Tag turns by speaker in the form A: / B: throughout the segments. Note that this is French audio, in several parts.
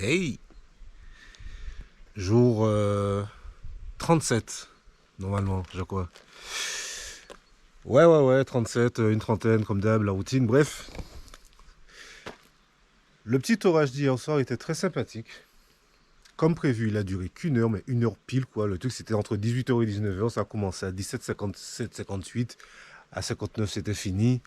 A: Hey, jour 37, normalement, je crois. Ouais, 37, une trentaine, comme d'hab, la routine, bref. Le petit orage d'hier soir était très sympathique. Comme prévu, il a duré qu'une heure, mais une heure pile, quoi. Le truc, c'était entre 18h et 19h, ça a commencé à 17h57, 58, à 59, c'était fini.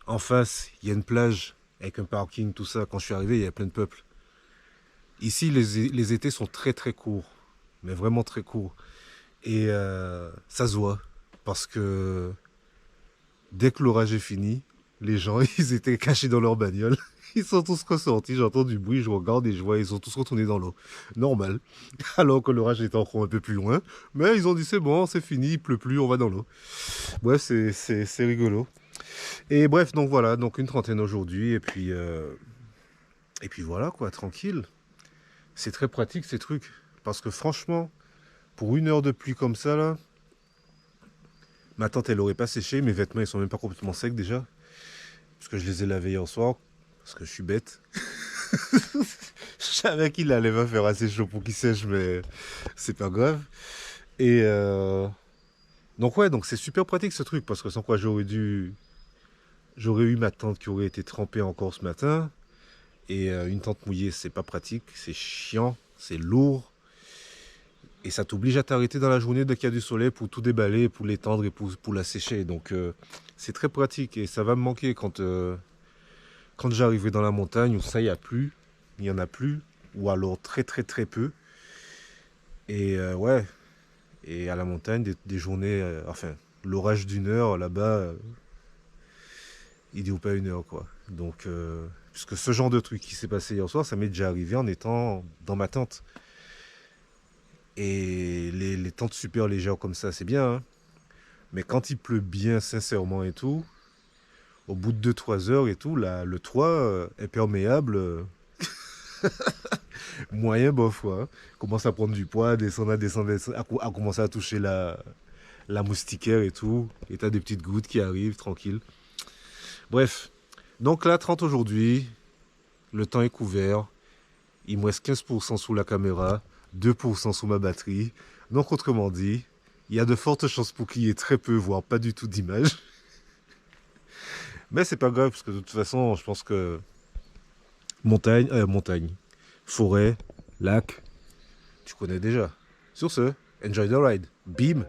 A: En face, il y a une plage avec un parking, tout ça. Quand je suis arrivé, il y avait plein de peuple. Ici, les étés sont très très courts, mais vraiment très courts. Et ça se voit, parce que dès que l'orage est fini, les gens, ils étaient cachés dans leur bagnole. Ils sont tous ressortis, j'entends du bruit, je regarde et je vois, ils sont tous retournés dans l'eau. Normal. Alors que l'orage était encore un peu plus loin. Mais ils ont dit, c'est bon, c'est fini, il pleut plus, on va dans l'eau. Bref, c'est rigolo. Et bref, donc voilà, donc une trentaine aujourd'hui, et puis voilà, quoi, tranquille. C'est très pratique ces trucs. Parce que franchement, pour une heure de pluie comme ça, là, ma tante, elle aurait pas séché, mes vêtements, ils sont même pas complètement secs déjà. Parce que je les ai lavés hier soir, parce que je suis bête. Je savais qu'il allait pas faire assez chaud pour qu'ils sèchent, mais c'est pas grave. Et donc ouais, donc c'est super pratique ce truc, parce que sans quoi j'aurais eu ma tante qui aurait été trempée encore ce matin. Et une tente mouillée, c'est pas pratique, c'est chiant, c'est lourd. Et ça t'oblige à t'arrêter dans la journée dès qu'il y a du soleil pour tout déballer, pour l'étendre et pour la sécher. Donc c'est très pratique et ça va me manquer quand j'arriverai dans la montagne où ça, il y en a plus, ou alors très très très peu. Et ouais, et à la montagne, des journées, enfin, l'orage d'une heure là-bas, il dure pas une heure quoi. Donc, puisque ce genre de truc qui s'est passé hier soir, ça m'est déjà arrivé en étant dans ma tente. Et les tentes super légères comme ça, c'est bien, hein. Mais quand il pleut bien, sincèrement et tout, au bout de 2 3 heures et tout, le toit imperméable, moyen bof, quoi, hein. Commence à prendre du poids, descendre, à commencer à toucher la moustiquaire et tout. Et t'as des petites gouttes qui arrivent, tranquille. Bref, donc là, 30 aujourd'hui, le temps est couvert. Il me reste 15% sous la caméra, 2% sous ma batterie. Donc, autrement dit, il y a de fortes chances pour qu'il y ait très peu, voire pas du tout d'image. Mais c'est pas grave, parce que de toute façon, je pense que montagne, forêt, lac, tu connais déjà. Sur ce, enjoy the ride. Bim!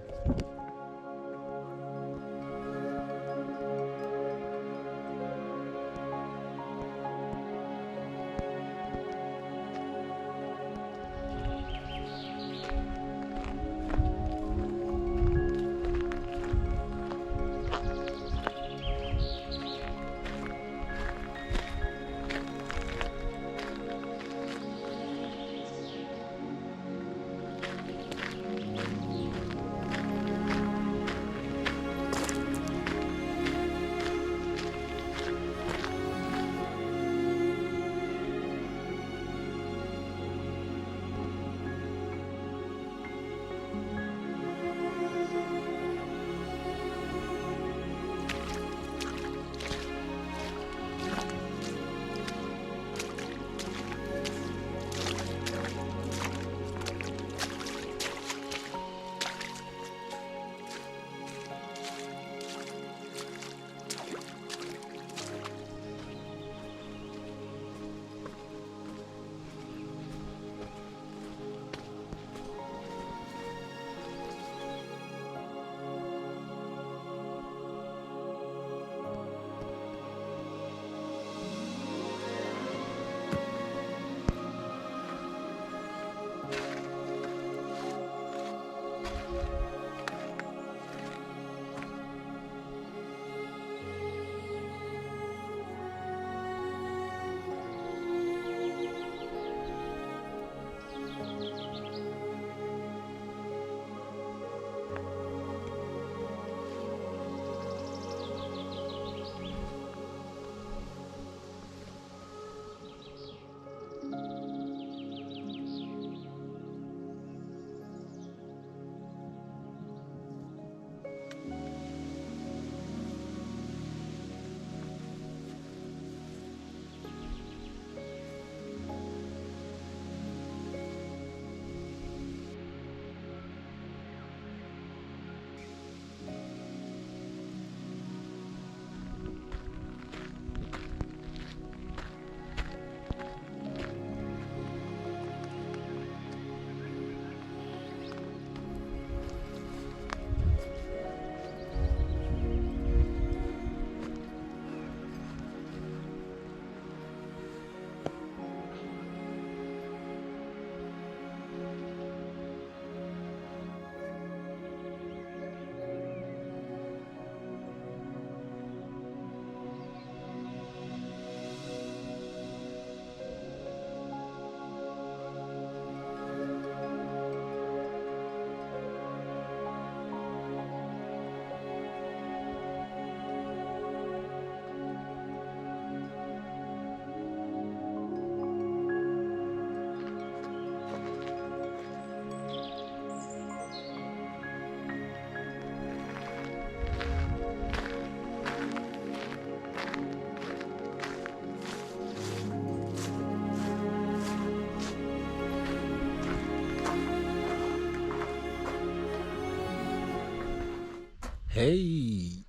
A: Hey!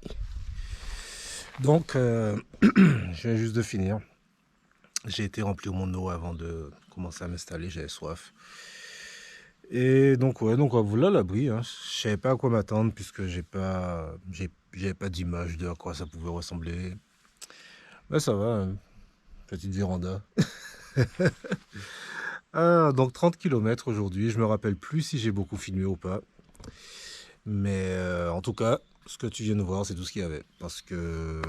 A: Donc, je viens juste de finir. J'ai été remplir mon eau avant de commencer à m'installer, j'avais soif. Et donc, ouais, donc voilà l'abri. Hein. Je savais pas à quoi m'attendre puisque j'avais pas d'image de à quoi ça pouvait ressembler. Mais ça va, hein. Petite véranda. Ah, donc 30 km aujourd'hui. Je me rappelle plus si j'ai beaucoup filmé ou pas. Mais en tout cas, ce que tu viens de voir, c'est tout ce qu'il y avait. Parce que,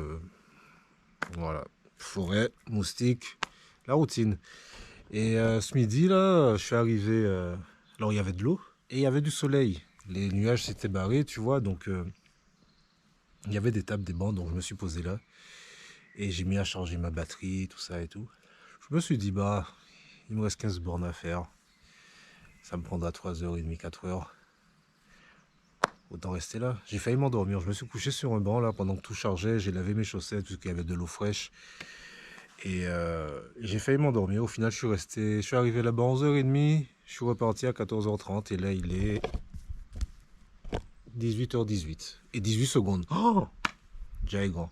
A: voilà, forêt, moustiques, la routine. Et ce midi, là, je suis arrivé. Alors, il y avait de l'eau et il y avait du soleil. Les nuages s'étaient barrés, tu vois. Donc, il y avait des tables, des bancs. Donc, je me suis posé là. Et j'ai mis à charger ma batterie, tout ça et tout. Je me suis dit, bah, il me reste 15 bornes à faire. Ça me prendra 3h30, 4h. Autant rester là. J'ai failli m'endormir. Je me suis couché sur un banc là pendant que tout chargeait. J'ai lavé mes chaussettes parce qu'il y avait de l'eau fraîche. Et j'ai failli m'endormir. Au final, je suis arrivé là-bas à 11h30. Je suis reparti à 14h30. Et là, il est 18h18. Et 18 secondes. Oh, déjà est grand.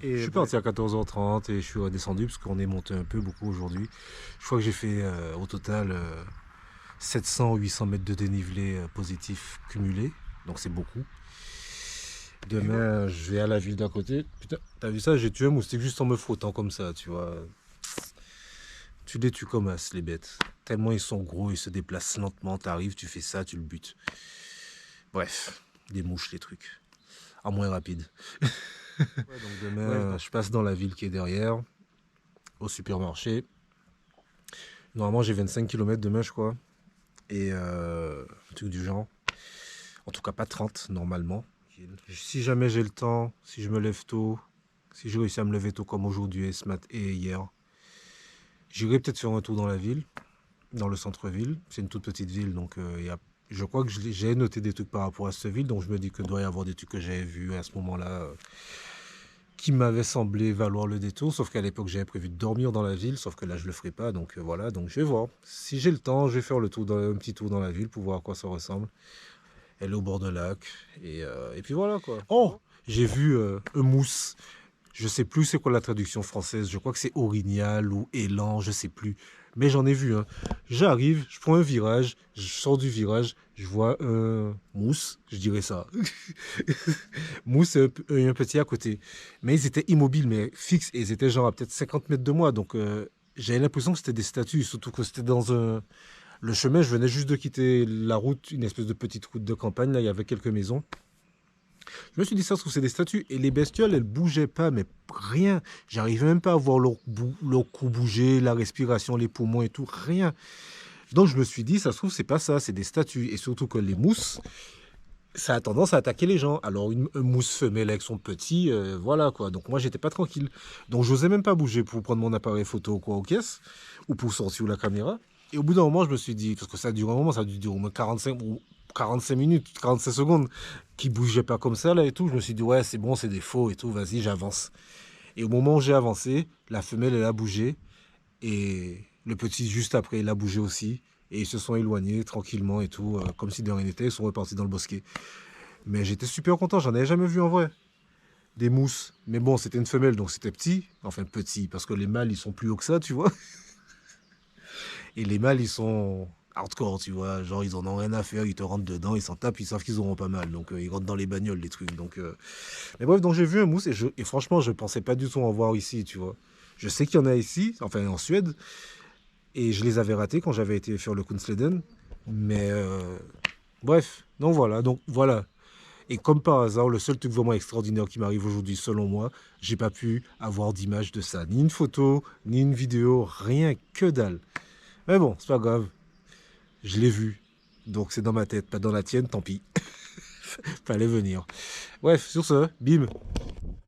A: Et je suis parti à 14h30 et je suis redescendu parce qu'on est monté un peu beaucoup aujourd'hui. Je crois que j'ai fait au total 700 ou 800 mètres de dénivelé positif cumulé. Donc c'est beaucoup. Demain, je vais à la ville d'à côté. Putain, t'as vu ça? J'ai tué un moustique juste en me frottant comme ça, tu vois. Tu les tues comme as, les bêtes. Tellement ils sont gros, ils se déplacent lentement. T'arrives, tu fais ça, tu le butes. Bref, des mouches, les trucs. En moins rapide. Ouais, donc demain, je passe dans la ville qui est derrière, au supermarché. Normalement, j'ai 25 km demain, je crois. Et un truc du genre. En tout cas, pas 30, normalement. Si jamais j'ai le temps, si je me lève tôt, si je réussis à me lever tôt comme aujourd'hui et ce matin et hier, j'irai peut-être faire un tour dans la ville, dans le centre-ville. C'est une toute petite ville, donc je crois que j'ai noté des trucs par rapport à cette ville, donc je me dis que doit y avoir des trucs que j'avais vus à ce moment-là qui m'avaient semblé valoir le détour, sauf qu'à l'époque j'avais prévu de dormir dans la ville, sauf que là je le ferai pas, donc voilà, donc je vais voir. Si j'ai le temps, je vais faire un petit tour dans la ville pour voir à quoi ça ressemble. Elle est au bord d'un lac. Et puis voilà quoi. Oh, j'ai vu un mousse. Je sais plus c'est quoi la traduction française. Je crois que c'est orignal ou élan, je sais plus. Mais j'en ai vu un. J'arrive, je prends un virage, je sors du virage, je vois un mousse, je dirais ça. Mousse et un petit à côté. Mais ils étaient immobiles, mais fixes. Et ils étaient genre à peut-être 50 mètres de moi. Donc j'avais l'impression que c'était des statues, surtout que c'était dans un, le chemin, je venais juste de quitter la route, une espèce de petite route de campagne, là, il y avait quelques maisons. Je me suis dit, ça se trouve, c'est des statues. Et les bestioles, elles bougeaient pas, mais rien. J'arrivais même pas à voir leur cou bouger, la respiration, les poumons et tout, rien. Donc je me suis dit, ça se trouve, c'est pas ça, c'est des statues. Et surtout que les mousses, ça a tendance à attaquer les gens. Alors une mousse femelle avec son petit, voilà quoi. Donc moi, j'étais pas tranquille. Donc j'osais même pas bouger pour prendre mon appareil photo quoi aux caisses, ou pour sortir la caméra. Et au bout d'un moment, je me suis dit, parce que ça dure un moment, ça a dû durer au moins 45 minutes, 45 secondes, qui bougeait pas comme ça, là, et tout. Je me suis dit, ouais, c'est bon, c'est des faux et tout, vas-y, j'avance. Et au moment où j'ai avancé, la femelle, elle a bougé, et le petit, juste après, il a bougé aussi. Et ils se sont éloignés tranquillement et tout, comme si de rien n'était, ils sont repartis dans le bosquet. Mais j'étais super content, j'en avais jamais vu en vrai. Des mousses. Mais bon, c'était une femelle, donc c'était petit. Enfin, petit, parce que les mâles, ils sont plus hauts que ça, tu vois. Et les mâles, ils sont hardcore, tu vois. Genre, ils en ont rien à faire, ils te rentrent dedans, ils s'en tapent, ils savent qu'ils auront pas mal. Donc, ils rentrent dans les bagnoles, les trucs. Donc, mais bref, donc j'ai vu un mousse et franchement, je pensais pas du tout en voir ici, tu vois. Je sais qu'il y en a ici, enfin en Suède, et je les avais ratés quand j'avais été faire le Kungsleden. Mais bref, donc voilà. Et comme par hasard, le seul truc vraiment extraordinaire qui m'arrive aujourd'hui, selon moi, j'ai pas pu avoir d'image de ça. Ni une photo, ni une vidéo, rien que dalle. Mais bon, c'est pas grave. Je l'ai vu. Donc c'est dans ma tête, pas dans la tienne, tant pis. Fallait venir. Bref, sur ce, bim.